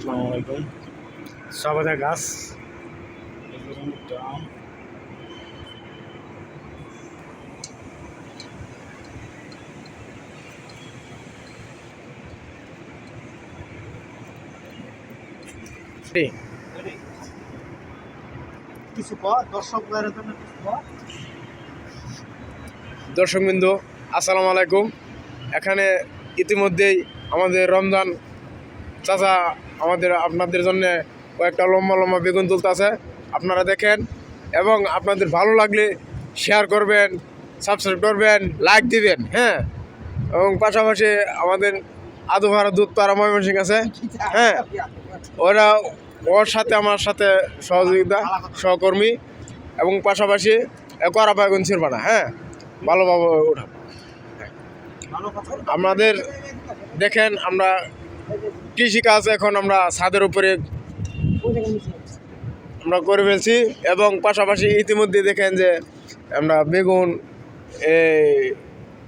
আসসালামু আলাইকুম। সবেদা গাছ আম কিছু দর্শকবৃন্দ আসসালামু আলাইকুম। এখানে ইতিমধ্যেই আমাদের রমজান চাচা আপনাদের জন্য কয়েকটা লম্বা লম্বা বেগুন তুলতেছে, আপনারা দেখেন এবং আপনাদের ভালো লাগলে শেয়ার করবেন, সাবস্ক্রাইব করবেন, লাইক দিবেন। হ্যাঁ, এবং পাশাপাশি আমাদের আদুভাড়া দুধ পাড়া ময়মনসিং আছে। হ্যাঁ, ওর সাথে আমার সাথে সহযোগিতা সহকর্মী এবং পাশাপাশি করা বেগুন ছিড়বানা। হ্যাঁ, ভালোভাবে ওঠা আমাদের দেখেন, আমরা কৃষিকাজ এখন আমরা ছাদের উপরে আমরা করে ফেলছি এবং পাশাপাশি ইতিমধ্যে দেখেন যে আমরা বেগুন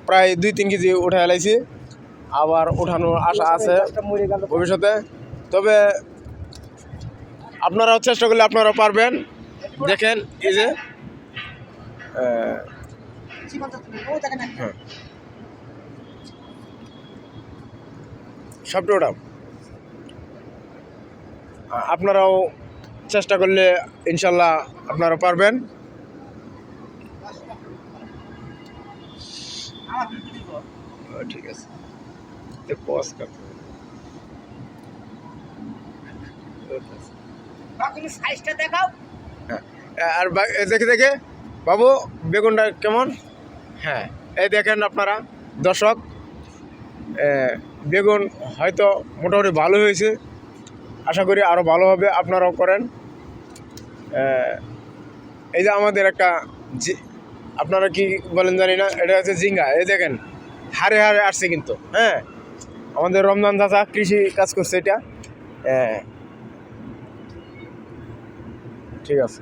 প্রায় 2-3 কেজি উঠে এলাইছি, আবার ওঠানোর আশা আছে ভবিষ্যতে। তবে আপনারাও চেষ্টা করলে আপনারা পারবেন। দেখেন এই যে সবটা ওটা আপনারাও চেষ্টা করলে ইনশাল্লাহ আপনারা পারবেন। ঠিক আছে, আর দেখে দেখে বাবু বেগুনটা কেমন। হ্যাঁ, এই দেখেন আপনারা দর্শক, বেগুন হয়তো মোটামুটি ভালো হয়েছে, আশা করি আরও ভালো হবে, আপনারাও করেন। এই যে আমাদের একটা আপনারা কি বলেন জানি না, এটা হচ্ছে ঝিঙ্গা। এই দেখেন হারে হারে আসছে কিন্তু। হ্যাঁ, আমাদের রমজান চাচা কৃষি কাজ করছে এটা। ঠিক আছে।